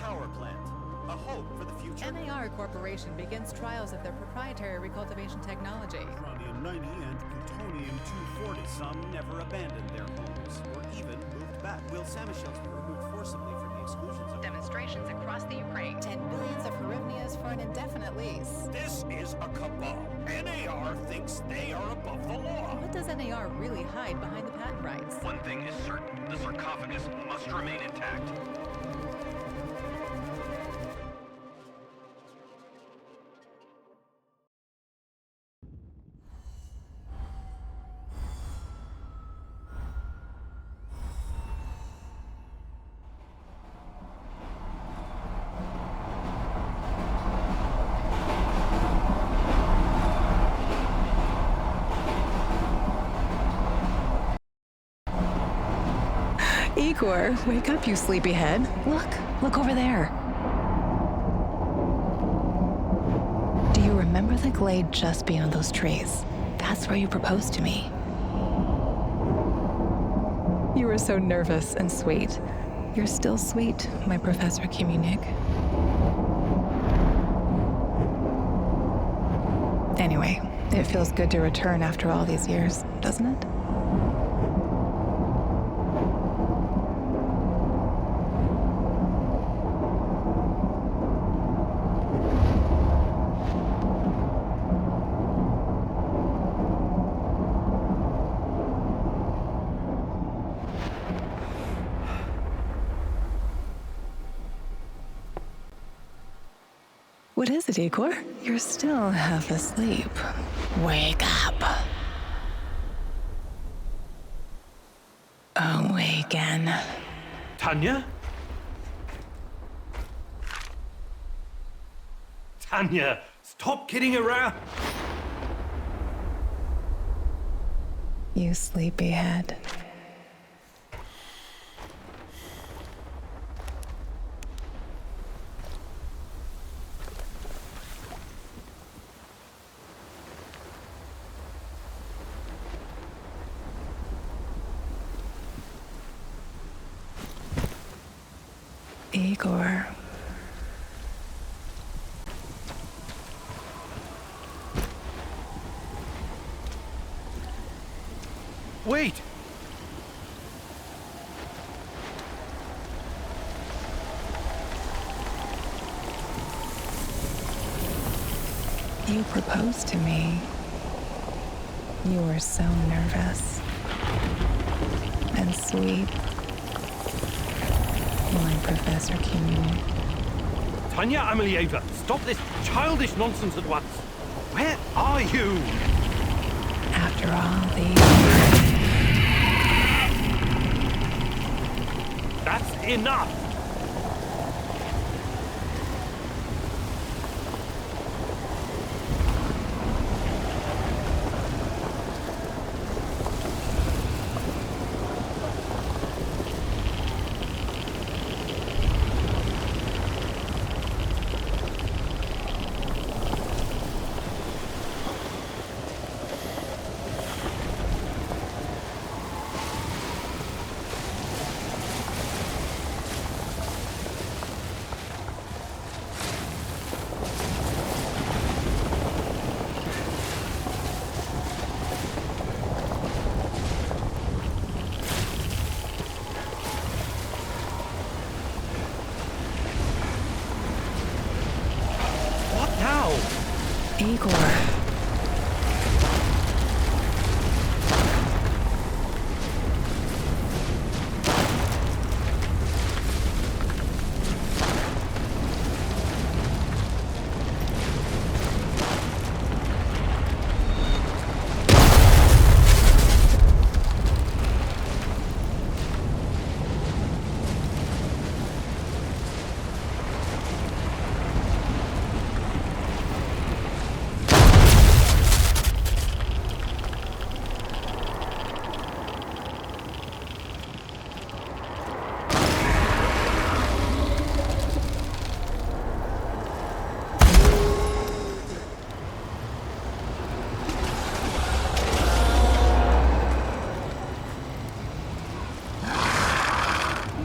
power plant. A hope for the future. NAR Corporation begins trials of their proprietary recultivation technology. Uranium-90 and plutonium-240. Some never abandoned their homes, or even moved back. Will Samashells be removed forcibly from the exclusion zone? Demonstrations across the Ukraine. 10 billions of hryvnias for an indefinite lease. This is a cabal. NAR thinks they are above the law. What does NAR really hide behind the patent rights? One thing is certain. The sarcophagus must remain intact. Igor, wake up, you sleepyhead. Look over there. Do you remember the glade just beyond those trees? That's where you proposed to me. You were so nervous and sweet. You're still sweet, my Professor Communic. Anyway, it feels good to return after all these years, doesn't it? What is it, Igor? You're still half asleep. Wake up. Awaken. Tanya? Tanya, stop kidding around. You sleepyhead. Igor. Wait! You proposed to me. You were so nervous and sweet. My Professor Communic. Tanya Amelieva, stop this childish nonsense at once. Where are you? After all these years. That's enough! Igor.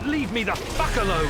Leave me the fuck alone!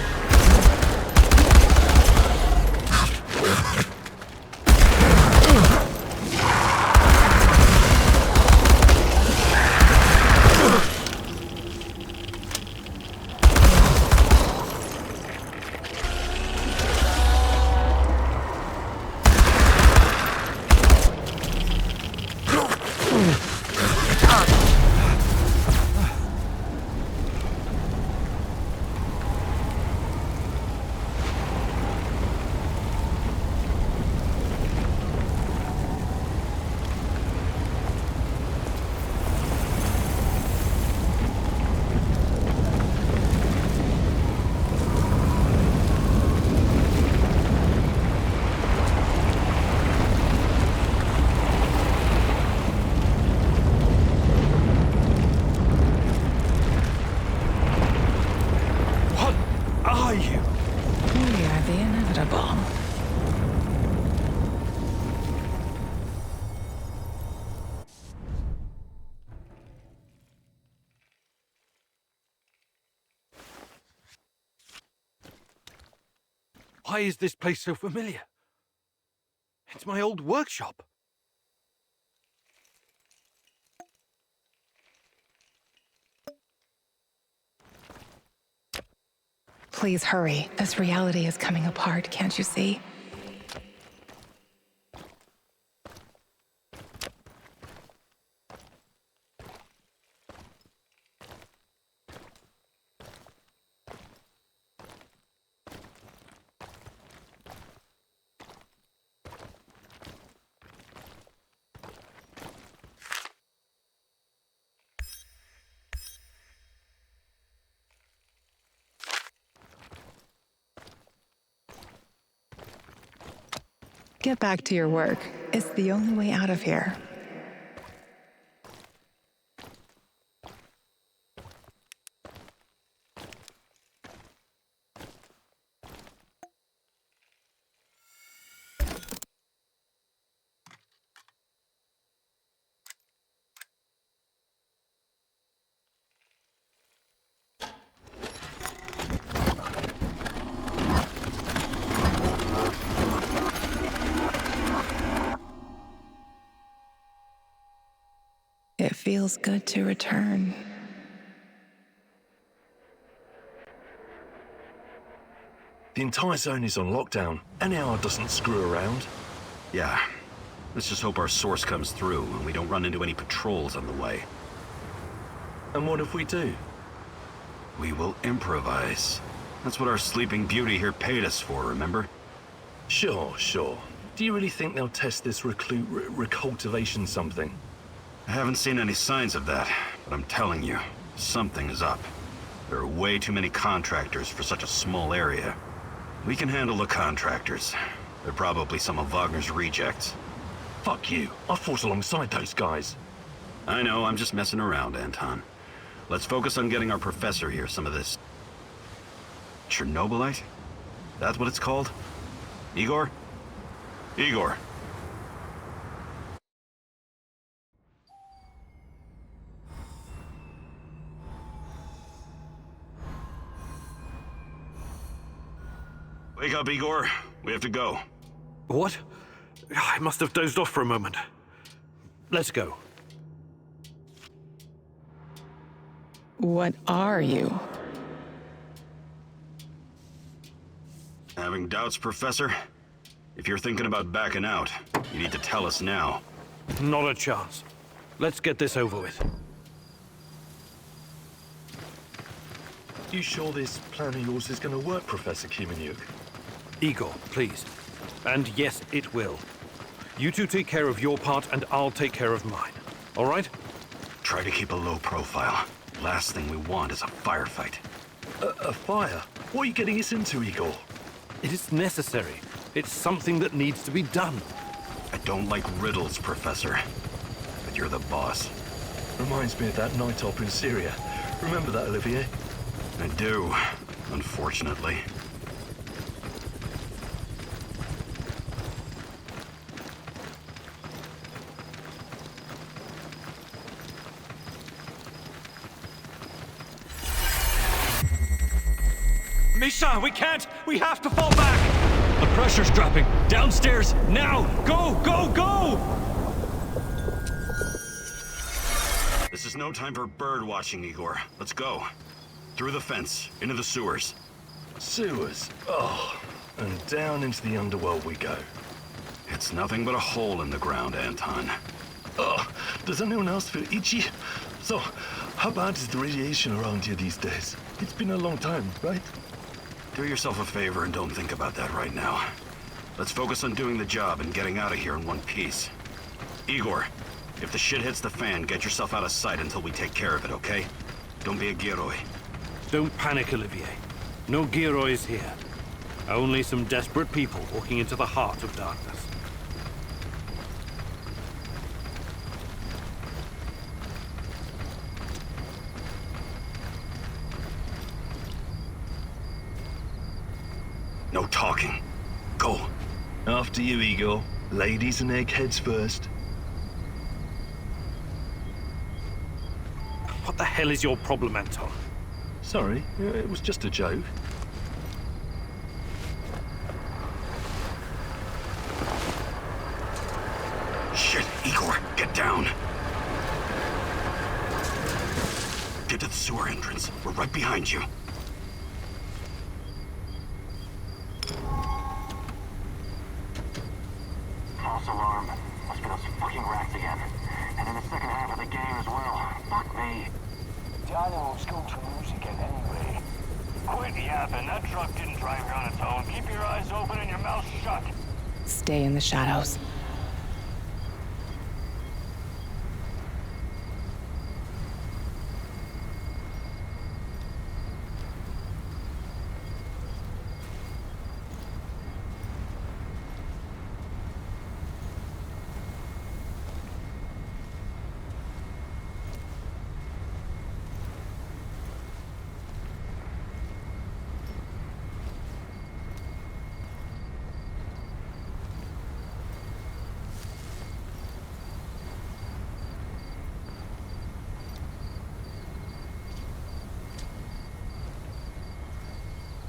Why is this place so familiar? It's my old workshop. Please hurry. This reality is coming apart, can't you see? Get back to your work. It's the only way out of here. It feels good to return. The entire zone is on lockdown, and AR doesn't screw around. Yeah. Let's just hope our source comes through and we don't run into any patrols on the way. And what if we do? We will improvise. That's what our Sleeping Beauty here paid us for, remember? Sure. Do you really think they'll test this recultivation something? I haven't seen any signs of that, but I'm telling you, something is up. There are way too many contractors for such a small area. We can handle the contractors. They're probably some of Wagner's rejects. Fuck you. I fought alongside those guys. I know, I'm just messing around, Anton. Let's focus on getting our professor here some of this... Chernobylite? That's what it's called? Igor? Igor. Wake up, Igor. We have to go. What? I must have dozed off for a moment. Let's go. What are you? Having doubts, Professor? If you're thinking about backing out, you need to tell us now. Not a chance. Let's get this over with. You sure this plan of yours is going to work, Professor Kimenyuk? Igor, please. And yes, it will. You two take care of your part, and I'll take care of mine. All right? Try to keep a low profile. Last thing we want is a firefight. A fire? What are you getting us into, Igor? It is necessary. It's something that needs to be done. I don't like riddles, Professor. But you're the boss. Reminds me of that night op in Syria. Remember that, Olivier? I do, unfortunately. Misha, we can't! We have to fall back! The pressure's dropping. Downstairs, now! Go, go, go! This is no time for bird watching, Igor. Let's go. Through the fence, into the sewers. Sewers? Oh, and down into the underworld we go. It's nothing but a hole in the ground, Anton. Oh, does anyone else feel itchy? So, how bad is the radiation around here these days? It's been a long time, right? Do yourself a favor and don't think about that right now. Let's focus on doing the job and getting out of here in one piece. Igor, if the shit hits the fan, get yourself out of sight until we take care of it, okay? Don't be a Gieroi. Don't panic, Olivier. No Giroids here. Only some desperate people walking into the heart of darkness. No talking. Go. After you, Igor. Ladies and eggheads first. What the hell is your problem, Anton? Sorry, it was just a joke. Shit, Igor, get down. Get to the sewer entrance. We're right behind you. False alarm. Must be those fucking rats again. And in the second half of the game as well. Fuck me. Dynamo's going to lose again anyway. Quit yapping. That truck didn't drive here on its own. Keep your eyes open and your mouth shut. Stay in the shadows.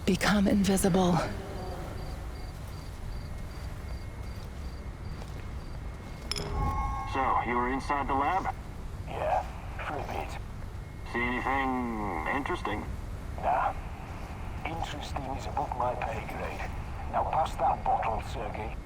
Become invisible. So, you were inside the lab? Yeah, for a bit. See anything interesting? Nah. Interesting is above my pay grade. Now pass that bottle, Sergei.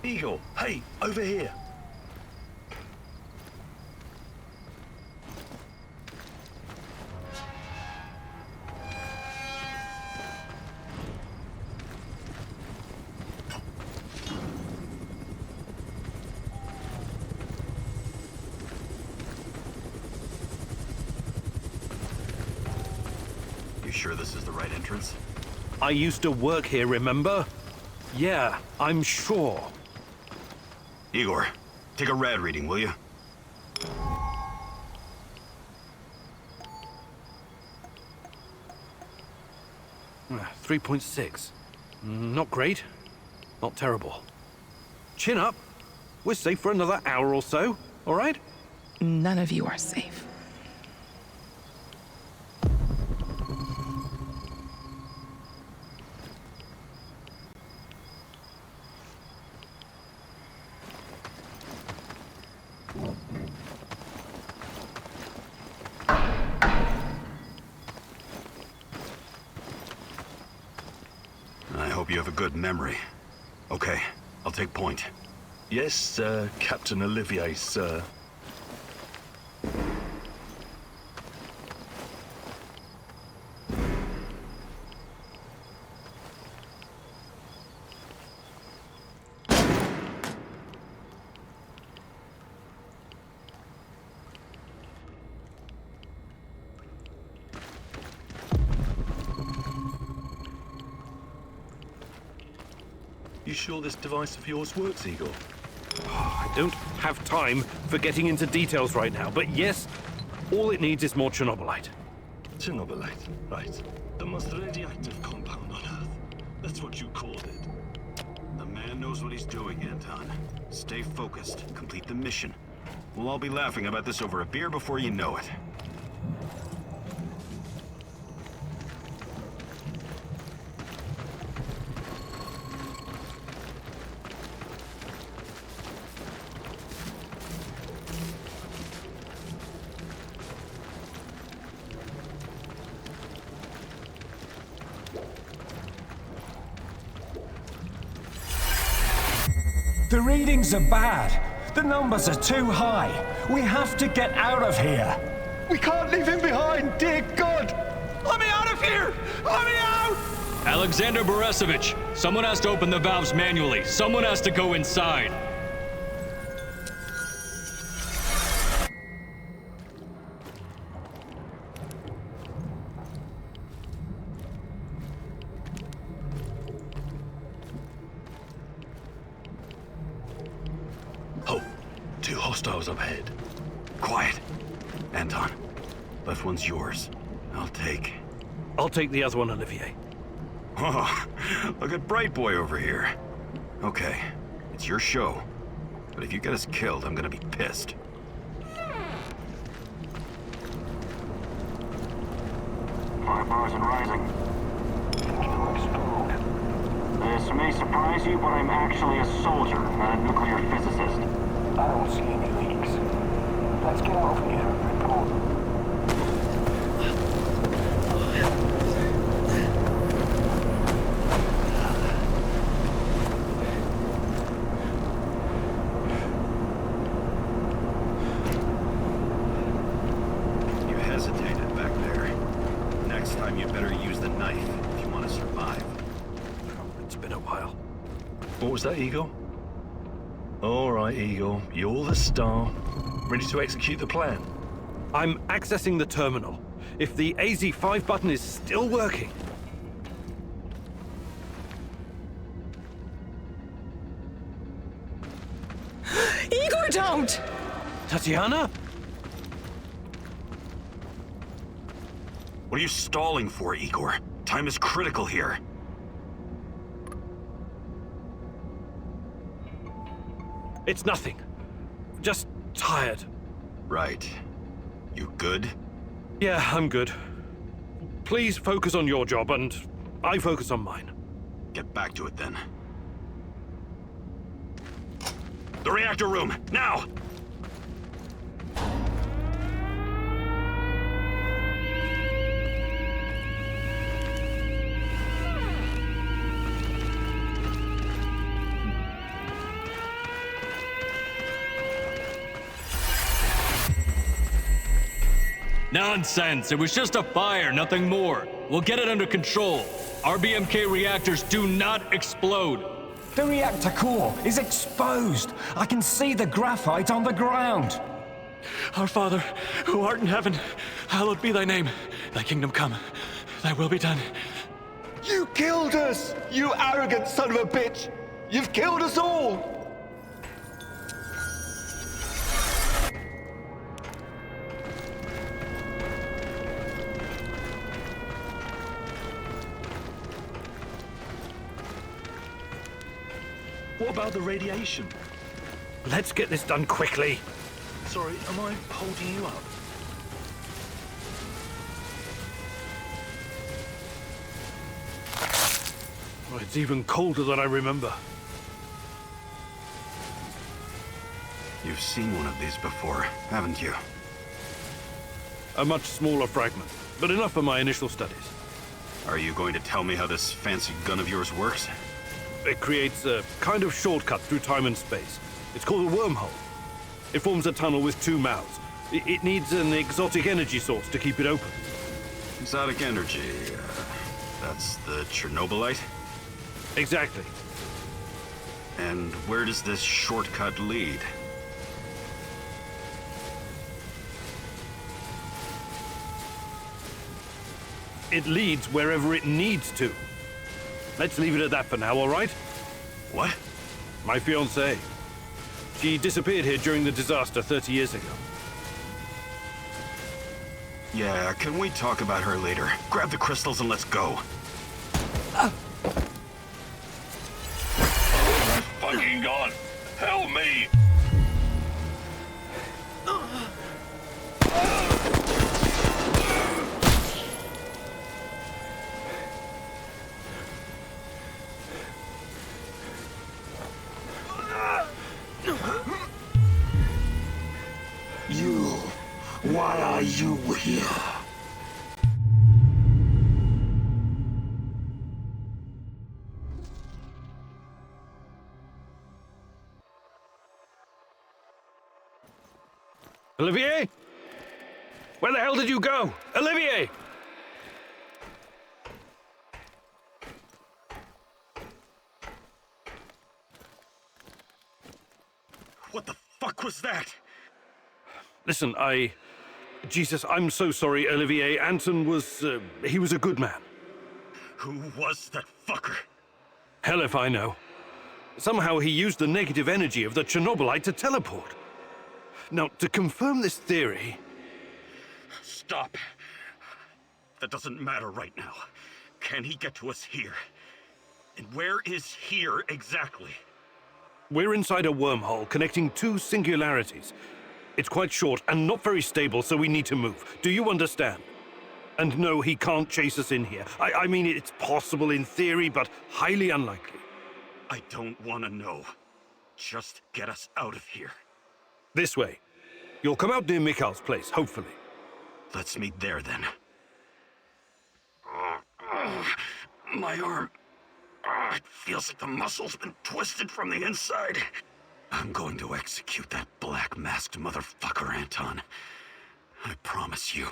Igor, hey, over here. You sure this is the right entrance? I used to work here, remember? Yeah, I'm sure. Igor, take a rad reading, will you? 3.6. Not great. Not terrible. Chin up. We're safe for another hour or so, all right? None of you are safe. You have a good memory. Okay, I'll take point. Yes, sir, Captain Olivier, sir. You sure this device of yours works, Igor? I don't have time for getting into details right now, but yes, all it needs is more Chernobylite. Chernobylite, right. The most radioactive compound on Earth. That's what you called it. The man knows what he's doing, Anton. Stay focused. Complete the mission. We'll all be laughing about this over a beer before you know it. The readings are bad. The numbers are too high. We have to get out of here. We can't leave him behind, dear God! Let me out of here! Let me out! Alexander Borisovich, someone has to open the valves manually. Someone has to go inside. Oh, two hostiles up ahead. Quiet. Anton, left one's yours. I'll take the other one, Olivier. Oh, look at Bright Boy over here. Okay, it's your show. But if you get us killed, I'm gonna be pissed. Fire bars and rising. It'll explode. This may surprise you, but I'm actually a soldier, not a nuclear physicist. I don't see any leaks. Let's get over here and report. You hesitated back there. Next time you better use the knife if you want to survive. It's been a while. What was that, Igor? All right, Igor. You're the star. Ready to execute the plan? I'm accessing the terminal. If the AZ5 button is still working... Igor, don't! Tatiana? What are you stalling for, Igor? Time is critical here. It's nothing. Just tired. Right. You good? Yeah, I'm good. Please focus on your job, and I focus on mine. Get back to it then. The reactor room, now! Nonsense! It was just a fire, nothing more. We'll get it under control. RBMK reactors do not explode. The reactor core is exposed. I can see the graphite on the ground. Our Father, who art in heaven, hallowed be thy name. Thy kingdom come, thy will be done. You killed us, you arrogant son of a bitch! You've killed us all! What about the radiation? Let's get this done quickly. Sorry, am I holding you up? Oh, it's even colder than I remember. You've seen one of these before, haven't you? A much smaller fragment, but enough for my initial studies. Are you going to tell me how this fancy gun of yours works? It creates a kind of shortcut through time and space. It's called a wormhole. It forms a tunnel with two mouths. It needs an exotic energy source to keep it open. Exotic energy. That's the Chernobylite? Exactly. And where does this shortcut lead? It leads wherever it needs to. Let's leave it at that for now, all right? What? My fiancée. She disappeared here during the disaster 30 years ago. Yeah, can we talk about her later? Grab the crystals and let's go. Fucking God! Help me! You, why are you here? Olivier? Where the hell did you go? Olivier! What the fuck was that? Listen, Jesus, I'm so sorry, Olivier. Anton was, he was a good man. Who was that fucker? Hell if I know. Somehow he used the negative energy of the Chernobylite to teleport. Now, to confirm this theory... Stop. That doesn't matter right now. Can he get to us here? And where is here exactly? We're inside a wormhole connecting two singularities. It's quite short and not very stable, so we need to move. Do you understand? And no, he can't chase us in here. I mean, it's possible in theory, but highly unlikely. I don't want to know. Just get us out of here. This way. You'll come out near Mikhail's place, hopefully. Let's meet there, then. My arm. It feels like the muscle's been twisted from the inside. I'm going to execute that black-masked motherfucker, Anton. I promise you.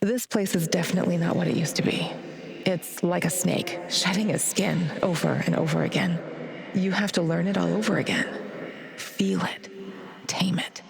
This place is definitely not what it used to be. It's like a snake, shedding its skin over and over again. You have to learn it all over again. Feel it. Tame it.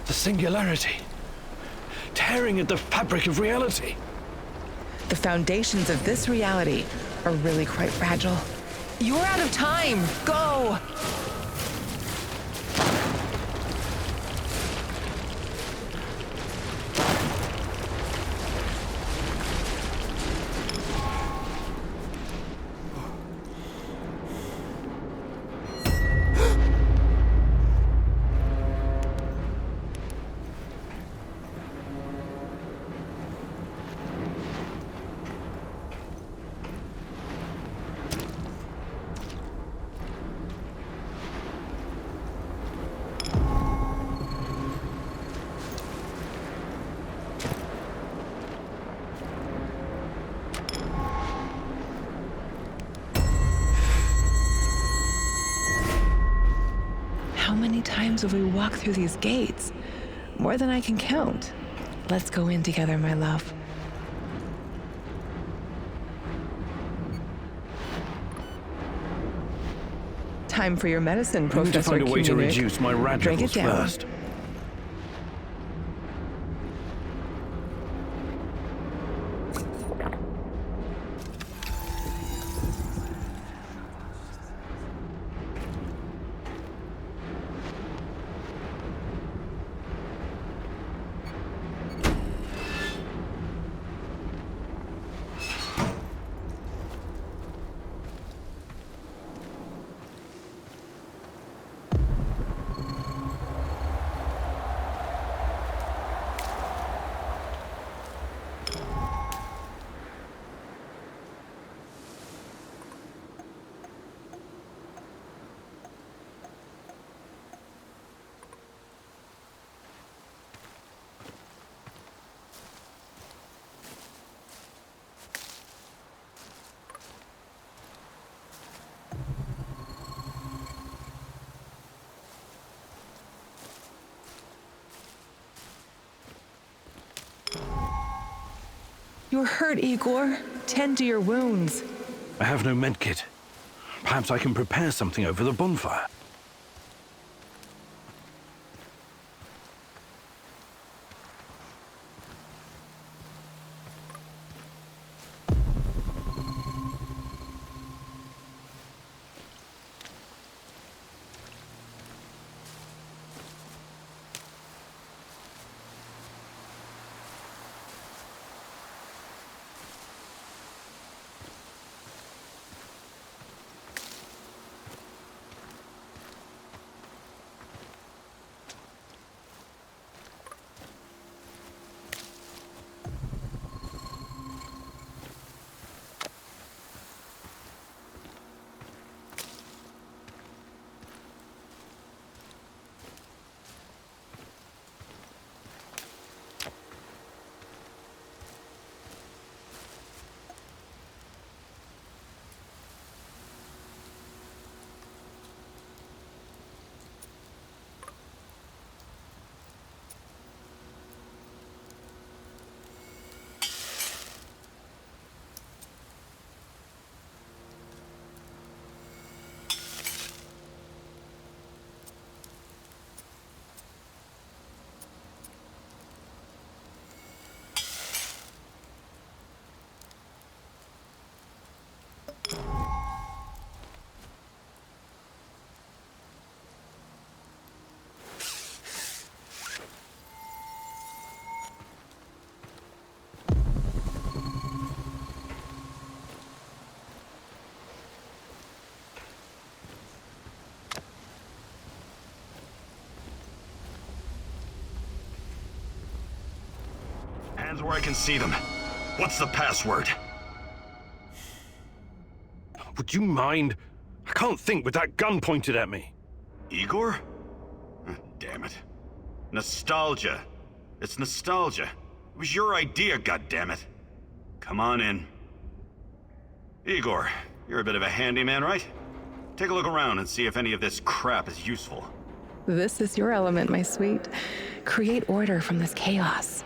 The singularity. Tearing at the fabric of reality. The foundations of this reality are really quite fragile. You're out of time! Go! How many times have we walked through these gates? More than I can count. Let's go in together, my love. Time for your medicine, I need to Professor find a way to Kuminik. reduce my Drink it radicals down. first. You're hurt, Igor. Tend to your wounds. I have no medkit. Perhaps I can prepare something over the bonfire. Hands where I can see them. What's the password? Would you mind? I can't think with that gun pointed at me. Igor? Damn it. Nostalgia. It's nostalgia. It was your idea, goddammit. Come on in. Igor, you're a bit of a handyman, right? Take a look around and see if any of this crap is useful. This is your element, my sweet. Create order from this chaos.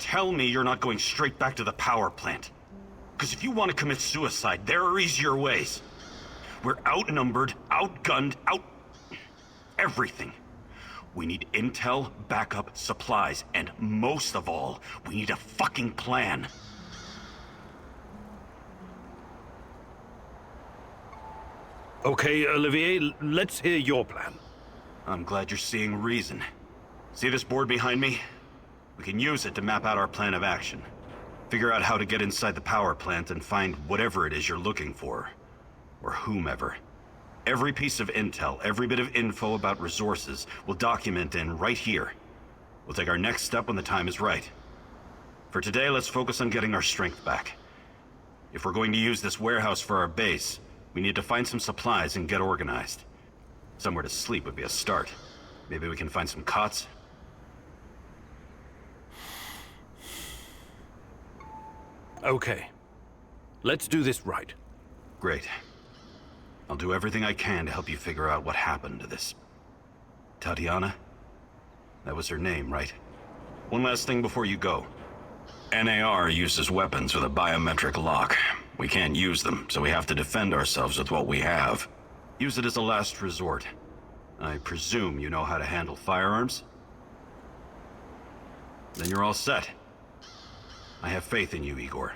tell me you're not going straight back to the power plant. Because if you want to commit suicide, there are easier ways. We're outnumbered, outgunned, everything. We need intel, backup, supplies, and most of all, we need a fucking plan. Okay, Olivier, let's hear your plan. I'm glad you're seeing reason. See this board behind me? We can use it to map out our plan of action. Figure out how to get inside the power plant and find whatever it is you're looking for. Or whomever. Every piece of intel, every bit of info about resources, we'll document in right here. We'll take our next step when the time is right. For today, let's focus on getting our strength back. If we're going to use this warehouse for our base, we need to find some supplies and get organized. Somewhere to sleep would be a start. Maybe we can find some cots. Okay. Let's do this right. Great. I'll do everything I can to help you figure out what happened to this... Tatiana? That was her name, right? One last thing before you go. NAR uses weapons with a biometric lock. We can't use them, so we have to defend ourselves with what we have. Use it as a last resort. I presume you know how to handle firearms? Then you're all set. I have faith in you, Igor.